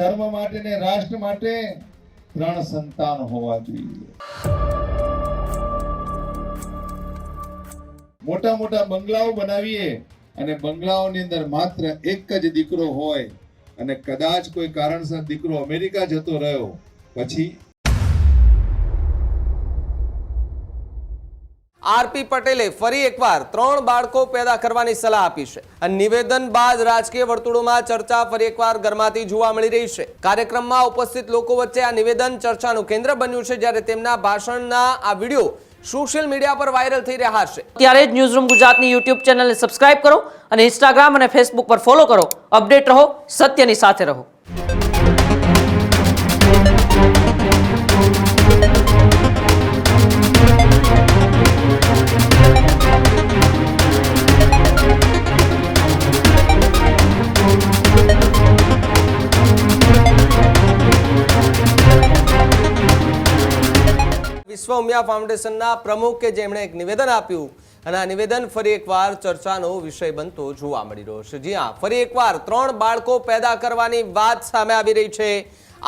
ધર્મ માટે ને રાષ્ટ્ર માટે 3 સંતાન હોવા જોઈએ। મોટા મોટા બંગલાઓ બનાવીએ અને બંગલાઓની અંદર માત્ર એક જ દીકરો હોય અને કદાચ કોઈ કારણસર દીકરો અમેરિકા જતો રહ્યો પછી આરપી પટેલે ફરી એકવાર 3 બાળકો પેદા કરવાની સલાહ આપી છે અને નિવેદન બાદ રાજકીય વર્તુળોમાં ચર્ચા ફરી એકવાર ગરમાતી જોવા મળી રહી છે। કાર્યક્રમમાં ઉપસ્થિત લોકો વચ્ચે આ નિવેદન ચર્ચાનું કેન્દ્ર બન્યું છે, જ્યારે તેમના ભાષણના આ વિડીયો સોશિયલ મીડિયા પર વાયરલ થઈ રહ્યા છે। ત્યારે જ ન્યૂઝરૂમ ગુજરાતની યુટ્યુબ ચેનલને સબસ્ક્રાઇબ કરો અને ઇન્સ્ટાગ્રામ અને ફેસબુક પર ફોલો કરો। અપડેટ રહો, સત્યની સાથે રહો। વિશ્વ ઉમિયા ફાઉન્ડેશનના પ્રમુખ કે જેમણે એક નિવેદન આપ્યું અને આ નિવેદન ફરી એકવાર ચર્ચાનો વિષય બનતો જોવા મળી રહ્યો છે। જી હા, ફરી એકવાર 3 બાળકો પેદા કરવાની વાત સામે આવી રહી છે।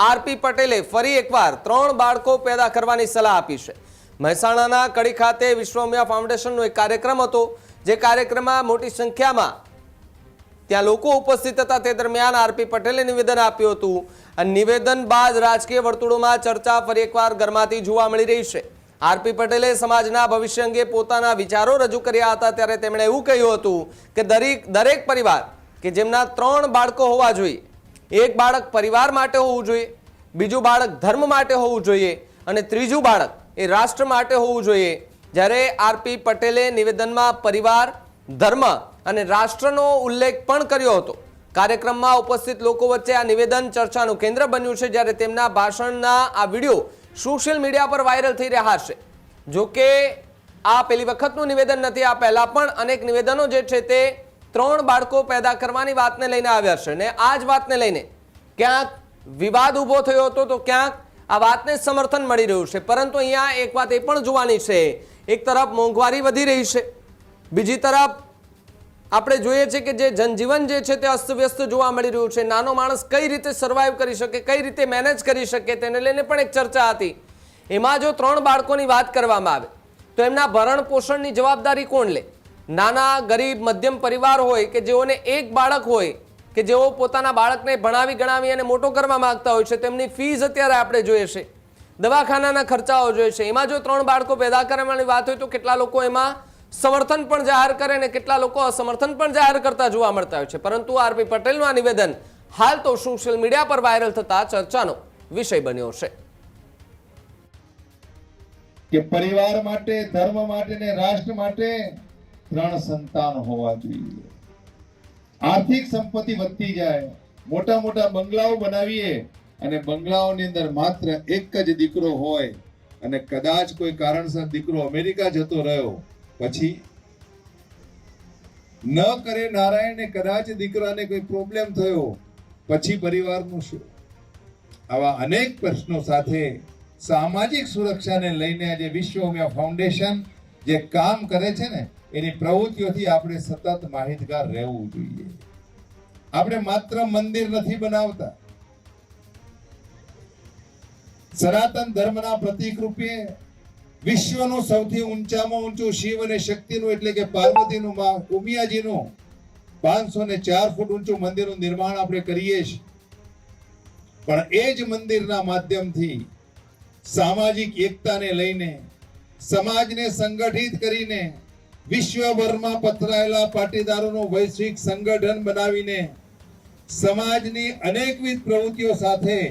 આરપી પટેલે ફરી એકવાર 3 બાળકો પેદા કરવાની સલાહ આપી છે। મહેસાણાના કડી ખાતે વિશ્વ ઉમિયા ફાઉન્ડેશનનો એક કાર્યક્રમ હતો, જે કાર્યક્રમમાં મોટી સંખ્યામાં ત્યાં લોકો ઉપસ્થિત હતા। તે દરમિયાન આરપી પટેલે નિવેદન આપ્યું હતું અને નિવેદન બાદ રાજકીય વર્તુળોમાં ચર્ચા ફરી એકવાર ગરમાતી જોવા મળી રહી છે। આરપી પટેલે સમાજના ભવિષ્ય અંગે પોતાના વિચારો રજૂ કર્યા હતા, ત્યારે તેમણે એવું કહ્યું હતું કે દરેક પરિવાર કે જેમના 3 બાળકો હોવા જોઈએ, એક બાળક પરિવાર માટે હોવું જોઈએ, બીજું બાળક ધર્મ માટે હોવું જોઈએ અને ત્રીજું બાળક એ રાષ્ટ્ર માટે હોવું જોઈએ। જ્યારે આરપી પટેલે નિવેદનમાં પરિવાર, ધર્મ અને રાષ્ટ્રનો ઉલ્લેખ પણ કર્યો હતો। કાર્યક્રમમાં ઉપસ્થિત લોકો વચ્ચે આ નિવેદન ચર્ચાનું કેન્દ્ર બન્યું છે, જ્યારે તેમના ભાષણના આ વિડીયો સોશિયલ મીડિયા પર વાયરલ થઈ રહ્યા છે। જો કે આ પહેલી વખતનું નિવેદન નથી, આ પહેલા પણ અનેક નિવેદનો જે છે તે 3 બાળકો પેદા કરવાની વાતને લઈને આવ્યા છે અને આ જ વાતને લઈને ક્યાંક વિવાદ ઊભો થયો હતો તો ક્યાંક આ વાતને સમર્થન મળી રહ્યું છે। પરંતુ અહીંયા એક વાત એ પણ જોવાની છે, એક તરફ મોંઘવારી વધી રહી છે, બીજી તરફ આપણે જોઈએ છે કે જે જનજીવન જે છે તે અસ્તવ્યસ્ત જોવા મળી રહ્યું છે। નાનો માણસ કઈ રીતે સર્વાઈવ કરી શકે, કઈ રીતે મેનેજ કરી શકે, તેને લઈને પણ એક ચર્ચા હતી। એમાં જો 3 બાળકોની વાત કરવામાં આવે તો એમના ભરણ પોષણની જવાબદારી કોણ લે? નાના ગરીબ મધ્યમ પરિવાર હોય કે જેઓને એક બાળક હોય કે જેઓ પોતાના બાળકને ભણાવી ગણાવી અને મોટો કરવા માંગતા હોય છે, તેમની ફીસ અત્યારે આપણે જોઈએ છે, દવાખાનાના ખર્ચાઓ જોઈએ છે। એમાં જો 3 બાળકો પેદા કરવાની વાત હોય તો કેટલા લોકો એમાં સમર્થન પણ જાહેર કરે ને કેટલા લોકો અસમર્થન પણ જાહેર કરતા જોવા મળતા હોય છે। પરંતુ આરપી પટેલનું આ નિવેદન હાલ તો સોશિયલ મીડિયા પર વાયરલ થતા ચર્ચાનો વિષય બન્યો છે કે પરિવાર માટે, ધર્મ માટે ને રાષ્ટ્ર માટે 3 સંતાન હોવા જોઈએ। આર્થિક સંપત્તિ વધતી જાય, મોટા મોટા બંગલાઓ બનાવીએ અને બંગલાઓની અંદર માત્ર એક જ દીકરો હોય અને કદાચ કોઈ કારણસર દીકરો અમેરિકા જતો રહ્યો પછી ન કરે નારાયણ, કદાચ દીકરાને કોઈ પ્રોબ્લેમ થયો પછી પરિવારનું શું? આવા અનેક પ્રશ્નો સાથે સામાજિક સુરક્ષાને લઈને આજે વિશ્વ ઉમિયા ફાઉન્ડેશન જે કામ કરે છે ને, એની પ્રવૃત્તિઓથી આપણે સતત માહિતગાર રહેવું જોઈએ। આપણે માત્ર મંદિર નથી બનાવતા, સનાતન ધર્મના પ્રતીક રૂપે વિશ્વનું સૌથી ઊંચામાં ઊંચું શિવ અને શક્તિનું એટલે કે પાર્વતીનું માં ઉમિયાજીનું 504 ફૂટ ઊંચું મંદિરનું નિર્માણ આપણે કરીએ છીએ। પણ એ જ મંદિરના માધ્યમથી સામાજિક એકતાને લઈને, સમાજને સંગઠિત કરીને, વિશ્વભરમાં પથરાયેલા પાટીદારોનું વૈશ્વિક સંગઠન બનાવીને સમાજની અનેકવિધ પ્રવૃત્તિઓ સાથે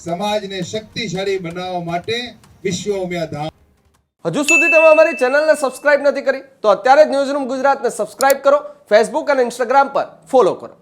સમાજને શક્તિશાળી બનાવવા માટે વિશ્વ ઉમિયા ધામ। હજુ સુધી તમે અમારી ચેનલને સબસ્ક્રાઇબ નથી કરી તો અત્યારે જ ન્યૂઝરૂમ ગુજરાતને સબસ્ક્રાઇબ કરો, ફેસબુક અને ઇન્સ્ટાગ્રામ પર ફોલો કરો।